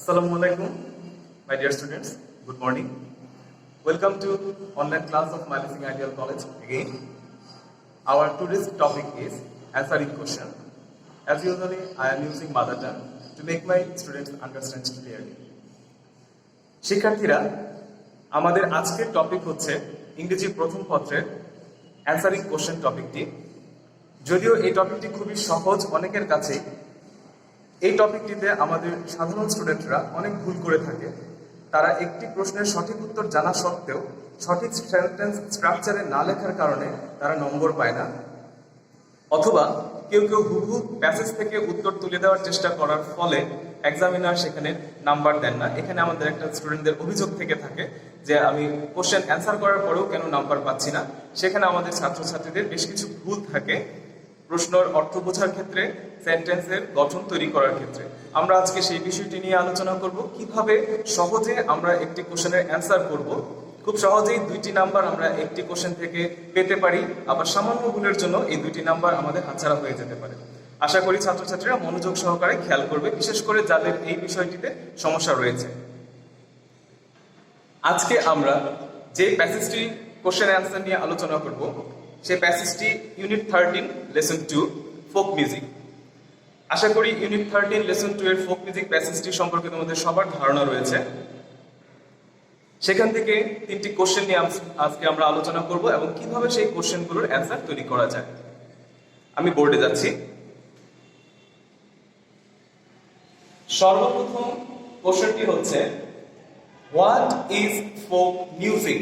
Assalamualaikum, my dear students. Good morning. Welcome to online class of Mylesing Ideal College again. Our today's topic is answering question. As usually, I am using mother tongue to make my students understand clearly. শিক্ষার্থীরা, আমাদের আজকের topic হচ্ছে ইংরেজি প্রথম পত্রের answering question টপিকটি। যদিও এই টপিকটি খুবই সহজ অনেকের কাছে, এই টপিকটিতে আমাদের সাধারণ স্টুডেন্টরা অনেক ভুল করে থাকে। তারা একটি প্রশ্নের সঠিক উত্তর জানা সত্ত্বেও সঠিক সেন্টেন্স স্ট্রাকচারে না লেখার কারণে তারা নম্বর পায় না, অথবা কেউ হুবহু প্যাসেজ থেকে উত্তর তুলে দেওয়ার চেষ্টা করার ফলে এক্সামিনার সেখানে নাম্বার দেন না। এখানে আমাদের একটা স্টুডেন্টদের অভিযোগ থেকে থাকে যে আমি কোশ্চেন অ্যান্সার করার পরেও কেন নাম্বার পাচ্ছি না। সেখানে আমাদের ছাত্রছাত্রীদের বেশ কিছু ভুল থাকে প্রশ্নের অর্থ বোঝার ক্ষেত্রে, সেন্টেন্সের গঠন তৈরি করার ক্ষেত্রে। আমরা আজকে সেই বিষয়টি নিয়ে আলোচনা করব, কিভাবে সহজে আমরা একটি কোশ্চেনের অ্যান্সার করব। খুব সহজেই 2টি নাম্বার আমরা একটি কোশ্চেন থেকে পেতে পারি, আবার সামান্য ভুলের জন্য এই 2টি নাম্বার আমাদের হাতছাড়া হয়ে যেতে পারে। আশা করি ছাত্রছাত্রীরা মনোযোগ সহকারে খেয়াল করবে, বিশেষ করে যাদের এই বিষয়টিতে সমস্যা রয়েছে। আজকে আমরা যে প্যাসেজটি কোশ্চেন অ্যান্সার নিয়ে আলোচনা করব, সেই প্যাসেজটি ইউনিট 13 লেসন 2 ফোক মিউজিক। আশা করি ইউনিট 13 লেসন 2 এর ফোক মিউজিক প্যাসেজটি সম্পর্কে তোমাদের সবার ধারণা রয়েছে। সেখান থেকে 3টি কোশ্চেন নিয়ে আজকে আমরা আলোচনা করব এবং কিভাবে সেই কোশ্চেনগুলোর অ্যান্সার তৈরি করা যায়। আমি বোর্ডে যাচ্ছি। সর্বপ্রথম কোশ্চেনটি হচ্ছে, হোয়াট ইজ ফোক মিউজিক?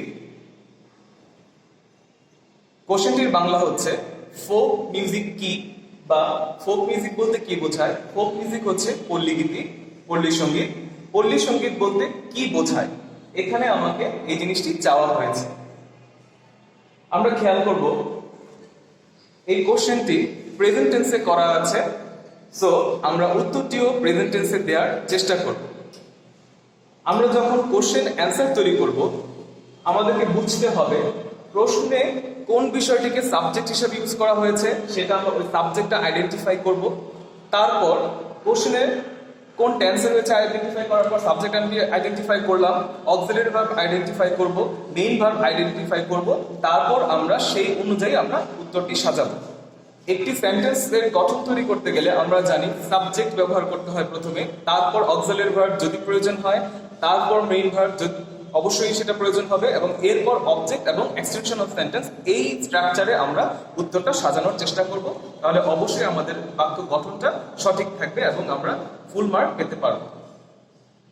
কোশ্চেনটির বাংলা হচ্ছে ফোক মিউজিক কি, বা ফোক মিউজিক বলতে কি বোঝায়। ফোক মিউজিক হচ্ছে পল্লীগীতি, পল্লী সঙ্গীত। পল্লী সঙ্গীত বলতে কি বোঝায়, এখানে আমাকে এই জিনিসটি চাওয়া হয়েছে। আমরা খেয়াল করব এই কোশ্চেনটি প্রেজেন্ট টেন্সে করা আছে, সো আমরা উত্তরটিও প্রেজেন্ট টেন্সে দেওয়ার চেষ্টা করব। আমরা যখন কোশ্চেন অ্যান্সার তৈরি করব, আমাদেরকে বুঝতে হবে প্রশ্নে কোন বিষয়টিকে সাবজেক্ট হিসেবে ইউজ করা হয়েছে, সেটা আমরা ওই সাবজেক্টটা আইডেন্টিফাই করব। তারপর কোশ্চেনে কোন টেন্সে রয়েছে আইডেন্টিফাই করার পর সাবজেক্ট আমি আইডেন্টিফাই করলাম, অক্সিলারি ভার্ব আইডেন্টিফাই করব, মেইন ভার্ব আইডেন্টিফাই করব। তারপর আমরা সেই অনুযায়ী আমরা উত্তরটি সাজাবো। একটি সেন্টেন্সের গঠন তৈরি করতে গেলে আমরা জানি সাবজেক্ট ব্যবহার করতে হয় প্রথমে, তারপর অক্সিলারি ভার্ব যদি প্রয়োজন হয়, তারপর মেইন ভার্ব অবশ্যই সেটা প্রয়োজন হবে, এবং এরপর অবজেক্ট এবং এক্সটেনশন অফ সেন্টেন্স। এই স্ট্রাকচারে আমরা উত্তরটা সাজানোর চেষ্টা করব। তাহলে অবশ্যই আমাদের বাক্য গঠনটা সঠিক থাকবে এবং আমরা ফুল মার্ক পেতে পারবো।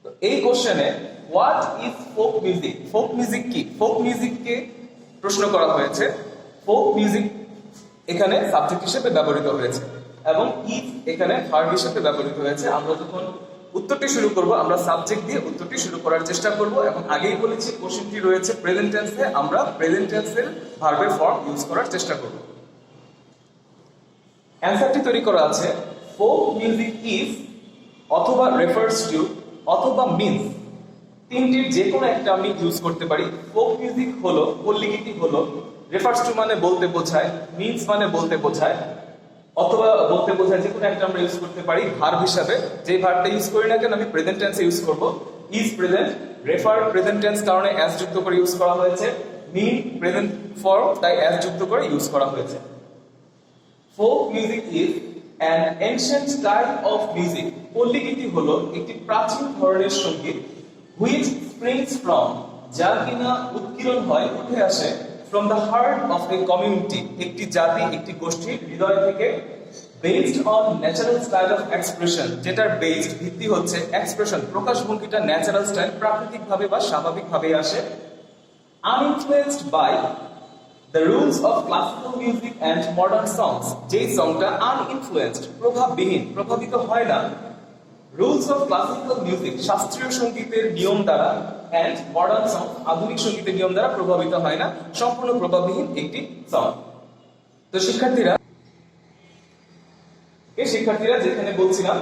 তো এই কোশ্চেনে what is folk music, folk music কি, ফোক মিউজিককে প্রশ্ন করা হয়েছে। ফোক মিউজিক এখানে সাবজেক্ট হিসেবে ব্যবহৃত হয়েছে এবং ইজ এখানে ভার্ব হিসেবে ব্যবহৃত হয়েছে। আমরা যখন উত্তরটি শুরু করব, আমরা সাবজেক্ট দিয়ে উত্তরটি শুরু করার চেষ্টা করব, এবং আগেই বলেছি কোশ্চেনটি রয়েছে প্রেজেন্ট টেন্সে, আমরা প্রেজেন্ট টেন্সের ভার্বের ফর্ম ইউজ করার চেষ্টা করব। অ্যানসারটি তৈরি করা আছে, ফোক মিউজিক ইজ অথবা রেফার্স টু অথবা মিনস, তিনটির যে কোনো একটা আমি ইউজ করতে পারি। ফোক মিউজিক হলো, পল্লীগীতি হলো, রেফার্স টু মানে বলতে বোঝায়, মিনস মানে বলতে বোঝায়, অথবা বলতে বোঝায়, যে কোনো একটা আমরা ইউজ করতে পারি ভার্ব হিসাবে। যে ভার্বটা ইউজ করি না কেন আমি প্রেজেন্ট টেন্সে ইউজ করব। Is present, refer present tense কারণে অ্যাজ যুক্ত করে ইউজ করা হয়েছে, মিন প্রেজেন্ট ফর্ম তাই অ্যাজ যুক্ত করে ইউজ করা হয়েছে। Folk music is an ancient style of music, পল্লীগীতি হলো একটি প্রাচীন ধরনের সঙ্গীত, হুইচ স্প্রিংস ফ্রম, যা কিনা উৎকিরণ হয়, উঠে আসে, from the heart of a community, একটি জাতি, একটি গোষ্ঠীর হৃদয় থেকে, based on natural style of expression, যেটার বেসড ভিত্তি হচ্ছে এক্সপ্রেশন, প্রকাশভঙ্গিটা ন্যাচারাল স্টাইল, প্রাকৃতিক ভাবে বা স্বাভাবিক ভাবে আসে, uninfluenced by the rules of classical music and modern songs, যেই সংটা uninfluenced, প্রভাববিহীন, প্রভাবিত হয় না রুলস অফ ক্লাসিক্যাল মিউজিক, শাস্ত্রীয় সঙ্গীতের নিয়ম দ্বারা, এন্ড মডার্ন সং, আধুনিক সঙ্গীতের নিয়ম দ্বারা প্রভাবিত হয় না, সম্পূর্ণ প্রভাববিহীন একটি সং। তো শিক্ষার্থীরা যেখানে বলছিলাম,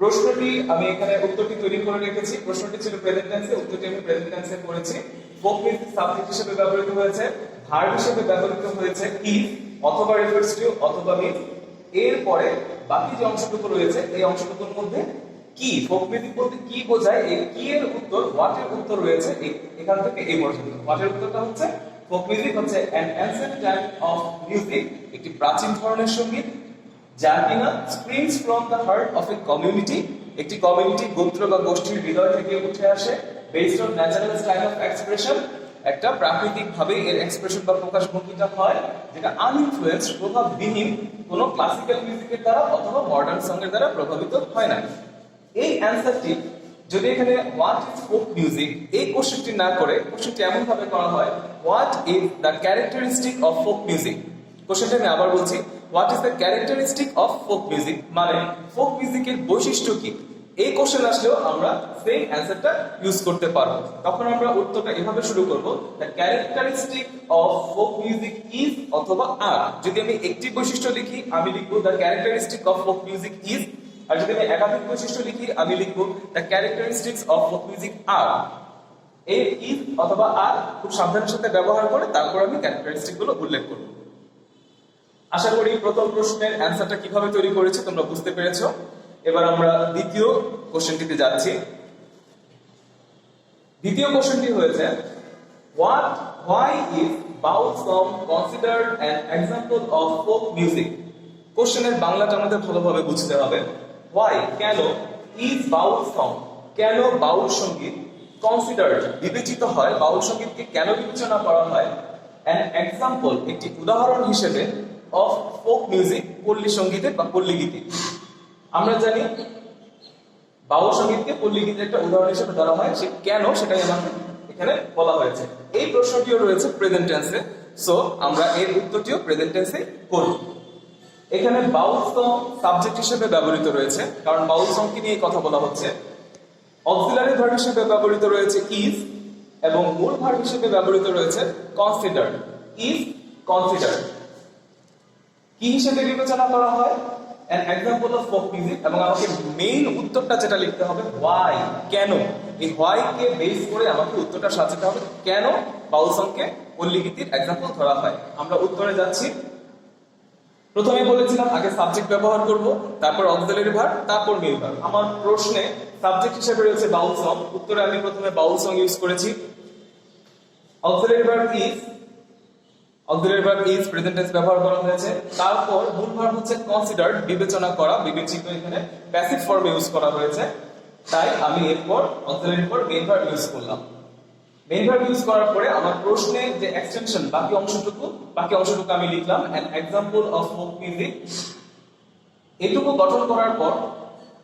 প্রশ্নটি আমি এখানে উত্তরটি তৈরি করে রেখেছি। প্রশ্নটি ছিল প্রেজেন্ট টেন্সে, উত্তরটি আমি প্রেজেন্ট টেন্সে করেছি। ফোক মিউজিক সাবজেক্ট হিসেবে ব্যবহৃত হয়েছে, ভার্ব হিসেবে ব্যবহৃত হয়েছে ইজ অথবা রেফার্স টু অথবা মিনস। এরপরে বাকি যে অংশটুকু রয়েছে, এই অংশটুকুর মধ্যে কি ফোক মিউজিক বলতে কি বোঝায়, এই কি এর উত্তর হোয়াট এর উত্তর রয়েছে এখান থেকে এই পর্যন্ত। হোয়াট এর উত্তরটা হচ্ছে ফোক মিউজিক হচ্ছে an ancient type of music, একটি প্রাচীন ধরনের সঙ্গীত যা কিনা springs from the heart of a community, একটি কমিউনিটি গোত্র বা গোষ্ঠীর হৃদয় থেকে উঠে আসে, based on natural style of expression, একটা প্রাকৃতিক ভাবে এর এক্সপ্রেশন বা প্রকাশভঙ্গিটা হয় যেটা আনইনফ্লুয়েন্সড প্রভাববিহীন কোনো ক্লাসিক্যাল মিউজিকের দ্বারা অথবা মডার্ন সং এর দ্বারা প্রভাবিত হয় না। এই অ্যানসারটি যদি এখানে হোয়াট ইজ ফোক মিউজিক এই কোশ্চেনটি না করে কোশ্চেনটি এমন ভাবে করা হয় what is the characteristic of folk music. কোশ্চেনটা আমি আবার বলছি, what is the characteristic of folk music, মানে ফোক মিউজিকের বৈশিষ্ট্য কি। এই কোশ্চেন আসলেও আমরা সেম অ্যানসারটা ইউজ করতে পারবো। তখন আমরা উত্তরটা এভাবে শুরু করব, the characteristic of folk music is অথবা আর। যদি আমি একটি বৈশিষ্ট্য লিখি আমি লিখবো the characteristic of folk music is, আর যদি আমি একাধিক বৈশিষ্ট্য লিখি আমি লিখবো the characteristics of folk music are. এই ইজ অথবা আর খুব সাবধানের সাথে ব্যবহার করে তারপর আমি ক্যারেক্টারিস্টিক গুলো উল্লেখ করব। আশা করি প্রথম প্রশ্নের অ্যানসারটা কিভাবে তৈরি করেছি তোমরা বুঝতে পেরেছো। এবার আমরা দ্বিতীয় কোশ্চেনটিতে যাচ্ছি। দ্বিতীয় কোশ্চেনটি হয়েছে why is Baul song considered an example of folk music. কোশ্চেনের বাংলাটা আমাদের ভালোভাবে বুঝতে হবে। why কেন, ইজ বাউল সং কেন বাউল সঙ্গীত, কনসিডার্ড বিবেচিত হয়, বাউল সঙ্গীতকে কেন বিবেচনা করা হয়, অ্যান এক্সাম্পল একটি উদাহরণ হিসেবে, অফ ফোক মিউজিক পল্লী সঙ্গীতের বা পল্লী গীতি। আমরা জানি বাউল সঙ্গীতকে পল্লী গীতের একটা উদাহরণ হিসেবে ধরা হয়, সে কেন সেটাই আমাকে এখানে বলা হয়েছে। এই প্রশ্নটিও রয়েছে প্রেজেন্ট টেন্সে, সো আমরা এর উত্তরটিও প্রেজেন্ট টেন্সে করব। এখানে বাউল সং সাবজেক্ট হিসেবে ব্যবহৃত রয়েছে, কারণ বাউল সংকে নিয়ে কথা বলা হচ্ছে। অক্সিলারি ভার্ব হিসেবে ব্যবহৃত রয়েছে ইজ, এবং মূল ভার্ব হিসেবে ব্যবহৃত রয়েছে কনসিডার্ড। ইজ কনসিডার্ড কি হিসেবে বিবেচনা করা হয়, an example of folk music, এবং আমাকে মেইন উত্তরটা যেটা লিখতে হবে why কেন। এই why কে বেস করে আমাকে উত্তরটা সাজাতে হবে কেন বাউল সংকে পল্লী গীতির एग्जांपल ধরা হয়। আমরা উত্তরে যাচ্ছি। প্রথমে বলেছিলাম আগে সাবজেক্ট ব্যবহার করব, তারপর অক্সিলারি ভার্ব, তারপর মেইন ভার্ব। আমার প্রশ্নে সাবজেক্ট হিসেবে রয়েছে বাউল সং, উত্তরে আমি প্রথমে বাউল সং ইউজ করেছি। Auxiliary verb is, auxiliary verb is present tense ব্যবহার করা হয়েছে। তারপর মূল ভার্ব হচ্ছে কনসিডার্ড বিবেচনা করা, বিবেচিত, এখানে প্যাসিভ ফর্মে ইউজ করা হয়েছে। তাই আমি এরপর অক্সিলারির পর মেইন ভার্ব ইউজ করলাম। মেইন ভার্ব ইউজ করার পরে আমার প্রশ্নে যে এক্সটেনশন বাকি অংশটুকু আমি লিখলাম an example of folk music। এটুকু গঠন করার পর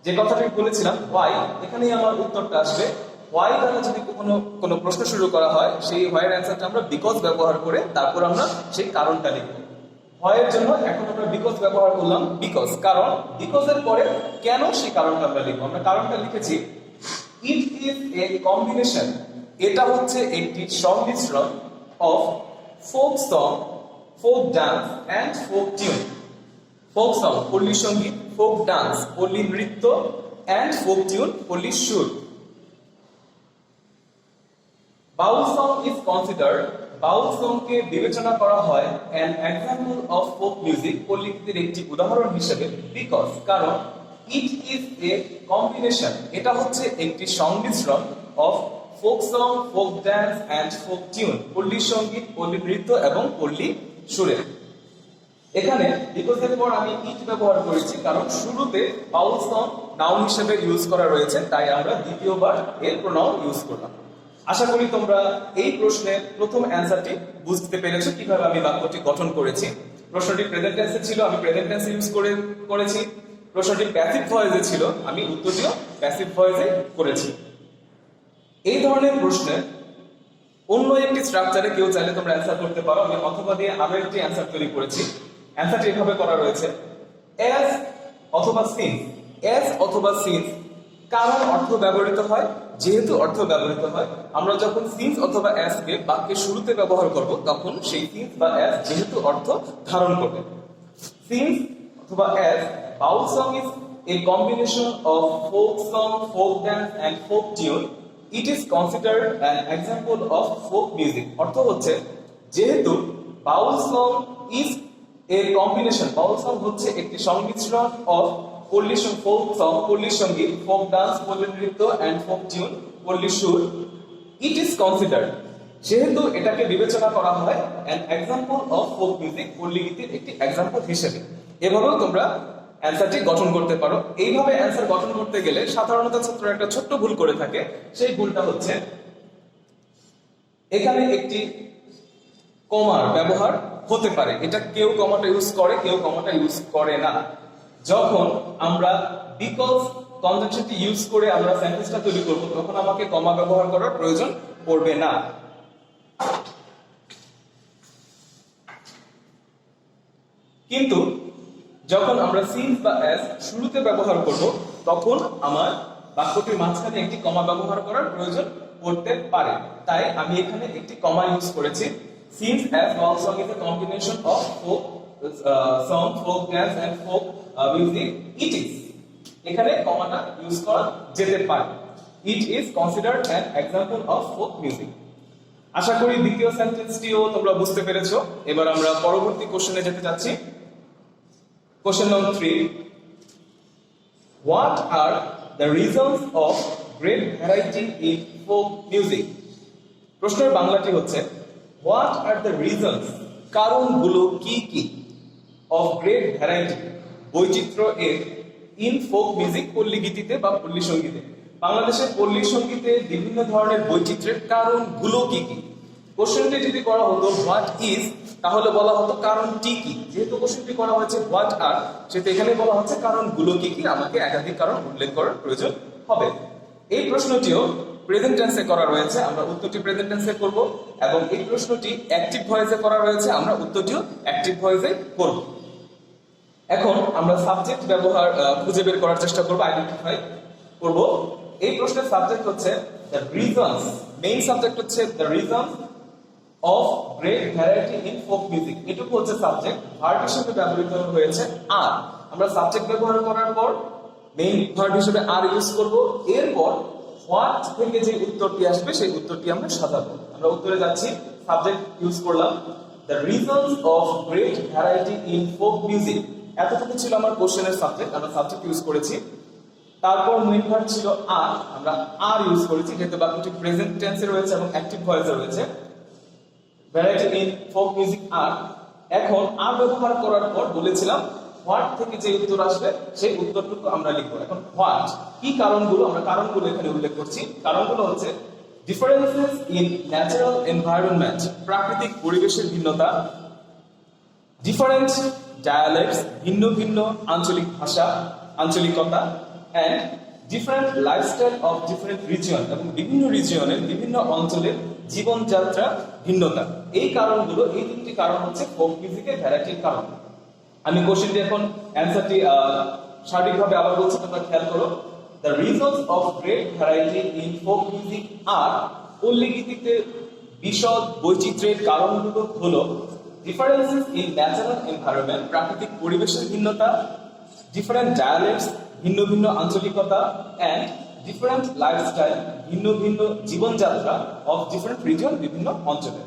যে কথাটি বলেছিলাম why, এখানেই আমার উত্তরটা আসবে। why দ্বারা যদি কোনো প্রশ্ন শুরু করা হয় সেই why এর অ্যানসারটা আমরা বিকজ ব্যবহার করে তারপর আমরা সেই কারণটা লিখব। why এর জন্য এখন আমরা বিকজ ব্যবহার করলাম, বিকজ কারণ, বিকজ এর পরে কেন সেই কারণটা আমরা লিখব। আমরা কারণটা লিখেছি ইট ইজ এ কম্বিনেশন, এটা হচ্ছে একটি সংমিশ্রণ of folk song, folk dance and folk tune. Folk song পল্লী সঙ্গীত, ফোক ডান্স পল্লী নৃত্য, এন্ড ফোক টিউন পল্লী সুর। বাউল সং ইজ কনসিডার্ড, বাউল সংকে বিবেচনা করা হয় an example of folk music পল্লী গীতির একটি উদাহরণ হিসেবে, বিকজ কারণ, ইট ইজ এ কম্বিনেশন এটা হচ্ছে একটি সংমিশ্রণ of folk song, folk dance and folk tune পল্লী সঙ্গীত, পল্লী নৃত্য এবং পল্লী সুরে। এখানে বিকজ এর পর আমি ইট ব্যবহার করেছি কারণ শুরুতে বাউল সং নাউন হিসেবে ইউজ করা রয়েছে, তাই আমরা দ্বিতীয়বার এর প্রোনাউন ইউজ করলাম। আশা করি তোমরা এই প্রশ্নের প্রথম অ্যানসারটি বুঝতে পেরেছো কিভাবে আমি বাক্যটি গঠন করেছি। প্রশ্নটি প্রেজেন্ট টেন্সে ছিল, আমি প্রেজেন্ট টেন্স ইউজ করেছি। প্রশ্নটি প্যাসিভ ভয়েসে ছিল, আমি উত্তরটিও প্যাসিভ ভয়েসে করেছি। এই ধরনের প্রশ্নের অন্য একটি স্ট্রাকচারে কেউ চাইলে তোমরা অ্যানসার করতে পারো। আমি অথবা দিয়ে আরো একটি অ্যানসার তৈরি করেছি। অ্যানসারটি এভাবে করা রয়েছে অ্যাজ অথবা সিন্স। অ্যাজ অথবা সিন্স কারণ অর্থ ব্যবহৃত হয়, যেহেতু অর্থ ব্যবহৃত হয়। আমরা যখন সিন্স অথবা অ্যাজ কে বাক্যের শুরুতে ব্যবহার করব তখন সেই সিন্স বা অ্যাজ যেহেতু অর্থ ধারণ করবে। সিন্স অথবা as Baul song is a combination of folk song, folk dance and folk tune. It is considered an example of folk music. অর্থ হচ্ছে যেহেতু Baul song is a combination, Baul song হচ্ছে একটি সংমিশ্রণ অফ ফোক সং পল্লী সঙ্গীত, ফোক ডান্স পল্লী নৃত্য এন্ড ফোক টিউন পল্লী সুর, ইট ইজ কনসিডার্ড, সেহেতু এটাকে বিবেচনা করা হয় an example of folk music, পল্লী গীতির একটি এক্সাম্পল হিসেবে। এভাবেও তোমরা অ্যান্সারটি গঠন করতে পারো। এইভাবে অ্যান্সার গঠন করতে গেলে সাধারণত ছাত্ররা একটা ছোট্ট ভুল করে থাকে। সেই ভুলটা হচ্ছে এখানে একটি কমার ব্যবহার হতে পারে, এটা কেউ কমাটা ইউজ করে, কেউ কমাটা ইউজ করে না। যখন আমরা বিকজ কনজাংশনটি ইউজ করে আমরা সেন্টেন্সটা তৈরি করব, তখন আমাকে কমা ব্যবহার করার প্রয়োজন পড়বে না। কিন্তু যখন আমরা সিন্স বা অ্যাজ শুরুতে ব্যবহার করব, তখন আমার বাক্যটির মাঝখানে একটি কমা ব্যবহার করার প্রয়োজন পড়তে পারে। তাই আমি এখানে একটি কমা ইউজ করেছি। Since as folk song is a combination of folk song, folk dance and folk music, it is, এখানে কমাটা ইউজ করা যেতে পারে। It is considered an example of folk music. আশা করি দ্বিতীয় সেন্টেন্সটিও তোমরা বুঝতে পেরেছো। এবার আমরা পরবর্তী কোশ্চেনে যেতে যাচ্ছি। Question number 3. What are the reasons of great variety in folk music? প্রশ্নের বাংলাটি হচ্ছে What are the reasons, কারণগুলো কি কি, of great variety, বৈচিত্র্য এর, in folk music, পল্লী গীতিতে বা পল্লী সঙ্গীতে। বাংলাদেশের পল্লী সঙ্গীতে বিভিন্ন ধরনের বৈচিত্র্যের কারণগুলো কি কি। কোশ্চেনটি যদি করা হতো হোয়াট ইজ, তাহলে বলা হতো কারণটি কি। যেহেতু কোশ্চেনটি করা হয়েছে হোয়াট আর, সেটা এখানে বলা হচ্ছে কারণগুলো কি কি, আমাকে একাধিক কারণ উল্লেখ করার প্রয়োজন হবে। এই প্রশ্নটিও প্রেজেন্ট টেন্সে করা রয়েছে, আমরা উত্তরটি প্রেজেন্ট টেন্সে করব, এবং এই প্রশ্নটি অ্যাক্টিভ ভয়েসে করা রয়েছে, আমরা উত্তরটিও অ্যাক্টিভ ভয়েসে করব। এখন আমরা সাবজেক্ট ব্যবহার খুঁজে বের করার চেষ্টা করব, আইডেন্টিফাই করব। এই প্রশ্নের সাবজেক্ট হচ্ছে দ্য রিজনস, মেইন সাবজেক্ট হচ্ছে the reasons of great variety in folk music, এটুকু হচ্ছে সাবজেক্ট। ভার্ব হিসেবে ব্যবহৃত হয়েছে আর। আমরা সাবজেক্ট ব্যবহার করার পর মেইন ভার্ব হিসেবে আর ইউজ করব। এরপর হোয়াট থেকে যে উত্তরটি আসবে সেই উত্তরটি আমরা সাজাবো। আমরা উত্তরে যাচ্ছি, সাবজেক্ট ইউজ করলাম the reasons of great variety in folk music. এতটুকু ছিল আমার কোশ্চেনের সাবজেক্ট, আমরা সাবজেক্ট ইউজ করেছি। তারপর মেইন ভার্ব ছিল আর, আমরা আর ইউজ করেছি যেহেতু বাক্যটি প্রেজেন্ট টেন্সে রয়েছে এবং অ্যাক্টিভ ভয়েসে রয়েছে। ভ্যারাইটি ইন ফোক মিউজিক আর। এখন আর ব্যবহার করার পর বলেছিলাম হোয়াট থেকে যে উত্তর আসবে সেই উত্তরটুকু আমরা লিখবো। এখন হোয়াট, কি কারণগুলো, আমরা কারণগুলো এখানে উল্লেখ করছি। কারণগুলো হচ্ছে ডিফারেন্সেস ইন ন্যাচারাল এনভায়রনমেন্ট, প্রাকৃতিক পরিবেশের ভিন্নতা, ডিফারেন্ট ডায়ালেক্টস, ভিন্ন ভিন্ন আঞ্চলিক ভাষা, আঞ্চলিকতা, and different lifestyle of different region, এবং বিভিন্ন রিজিয়নের বিভিন্ন অঞ্চলের জীবনযাত্রা ভিন্নতা। এই কারণগুলো, এই তিনটি কারণ হচ্ছে ফোক মিউজিকের ভ্যারাইটির কারণ। আমি কোশ্চেনটি এখন অ্যান্সারটি সঠিকভাবে আবার বলছি, তোমরা খেয়াল করো। The reasons of great variety in folk music are, পল্লী গীতিতে বিশদ বৈচিত্র্যের কারণগুলো হলো ডিফারেন্সেস ইন ন্যাচারাল এনভায়রনমেন্ট, প্রাকৃতিক পরিবেশের ভিন্নতা, ডিফারেন্ট ডায়ালেক্টস, ভিন্ন ভিন্ন আঞ্চলিকতা, এন্ড ডিফারেন্ট লাইফস্টাইল, ভিন্ন ভিন্ন জীবনযাত্রা, অফ ডিফারেন্ট রিজন, বিভিন্ন অঞ্চলে।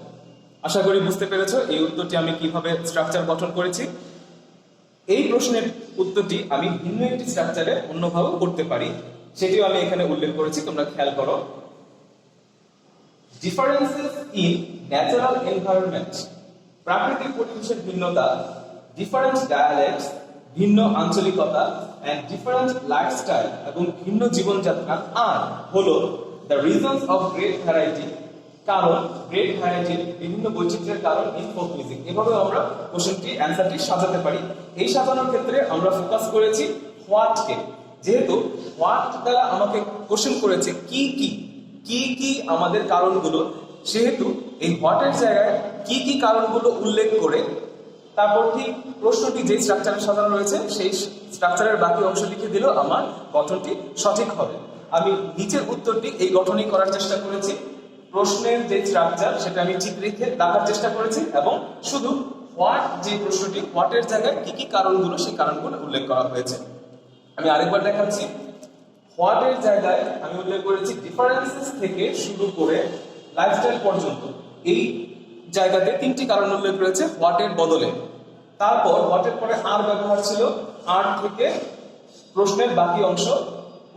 আশা করি বুঝতে পেরেছো এই উত্তরটি আমি কিভাবে স্ট্রাকচার গঠন করেছি। এই প্রশ্নের উত্তরটি আমি ভিন্ন একটি স্ট্রাকচারে অন্যভাবে করতে পারি, সেটিও আমি এখানে উল্লেখ করেছি, তোমরা খেয়াল করো। ডিফারেন্সেস ইন ন্যাচারাল এনভায়রনমেন্ট, প্রাকৃতিক পরিবেশের ভিন্নতা, ডিফারেন্ট ডায়ালেক্টস, ভিন্ন আঞ্চলিকতা, এন্ড ডিফারেন্ট লাইফস্টাইল, এবং ভিন্ন জীবনযাত্রা, আর হলো the reasons of great variety, কারণ গ্রেট ভ্যারাইটির বিভিন্ন বৈচিত্র্যের কারণ ইন ফোক মিউজিক। এভাবে আমরা কোশ্চেনটি অ্যান্সারটি সাজাতে পারি। এই সাজানোর ক্ষেত্রে আমরা ফোকাস করেছি হোয়াটকে, যেহেতু হোয়াট দ্বারা আমাকে কোশ্চেন করেছে কি কি কি কি আমাদের কারণগুলো, সেহেতু এই হোয়াটের জায়গায় কি কি কারণগুলো উল্লেখ করে তারপর ঠিক প্রশ্নটি যে স্ট্রাকচারে সাজানো রয়েছে সেই স্ট্রাকচারের বাকি অংশ লিখে দিলেও আমার গঠনটি সঠিক হবে। আমি নিচের উত্তরটি এই গঠনই করার চেষ্টা করেছি। প্রশ্নের যে স্ট্রাকচার সেটা আমি ঠিক রেখে রাখার চেষ্টা করেছি, এবং শুধু হোয়াট যে প্রশ্নটি, হোয়াটের জায়গায় কি কি কারণগুলো সেই কারণগুলো উল্লেখ করা হয়েছে। আমি আরেকবার দেখাচ্ছি। হোয়াটের জায়গায় আমি উল্লেখ করেছি ডিফারেন্সেস থেকে শুরু করে লাইফস্টাইল পর্যন্ত। এই জায়গাতে তিনটি কারণ উল্লেখ রয়েছে হোয়াটের বদলে। তারপর হোয়াটের পরে আর ব্যবহার ছিল, আর থেকে প্রশ্নের বাকি অংশ,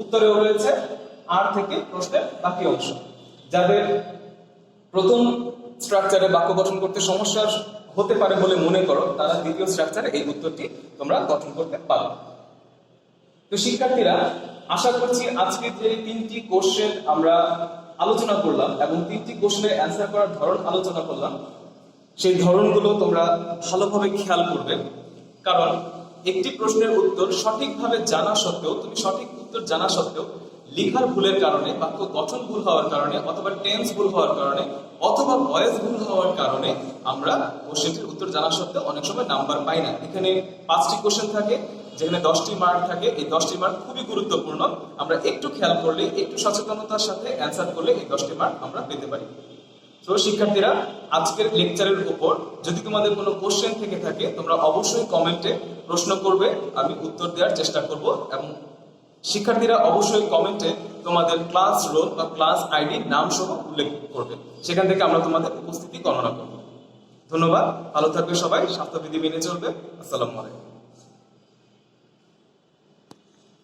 উত্তরেও রয়েছে আর থেকে প্রশ্নের বাকি অংশ। যাদের প্রথম স্ট্রাকচারে বাক্য গঠন করতে সমস্যা হতে পারে বলে মনে করো, তারা দ্বিতীয় স্ট্রাকচারে এই উত্তরটি তোমরা গঠন করতে পারো। তো শিক্ষার্থীরা, আশা করছি আজকে যে 3টি কোশ্চেন আমরা আলোচনা করলাম এবং 3টি কোশ্চেনের অ্যান্সার করার ধরন আলোচনা করলাম, সেই ধরনগুলো তোমরা ভালোভাবে খেয়াল করবে। কারণ একটি প্রশ্নের উত্তর সঠিকভাবে জানা সত্ত্বেও, তুমি সঠিক উত্তর জানা সত্ত্বেও লেখার ভুলের কারণে, বাক্য গঠন ভুল হওয়ার কারণে, অথবা টেন্স ভুল হওয়ার কারণে, অথবা ভয়েস ভুল হওয়ার কারণে আমরা কোশ্চেনটির উত্তর জানা সত্ত্বেও অনেক সময় নাম্বার পাই না। এখানে 5টি কোশ্চেন থাকে, যেখানে 10টি মার্ক থাকে। এই 10টি মার্ক খুবই গুরুত্বপূর্ণ। আমরা একটু খেয়াল করলে, একটু সচেতনতার সাথে অ্যান্সার করলে এই 10টি মার্ক আমরা পেতে পারি। তো শিক্ষার্থীরা, আজকের লেকচারের উপর যদি তোমাদের কোনো কোশ্চেন থেকে থাকে, তোমরা অবশ্যই কমেন্টে প্রশ্ন করবে, আমি উত্তর দেওয়ার চেষ্টা করব। এবং শিক্ষার্থীরা অবশ্যই কমেন্টে তোমাদের ক্লাস রোল বা ক্লাস আইডি নাম সহ উল্লেখ করবে, সেখান থেকে আমরা তোমাদের উপস্থিতি গণনা করব। ধন্যবাদ, ভালো থাকবে সবাই, স্বাস্থ্যবিধি মেনে চলবে। আসসালামু আলাইকুম।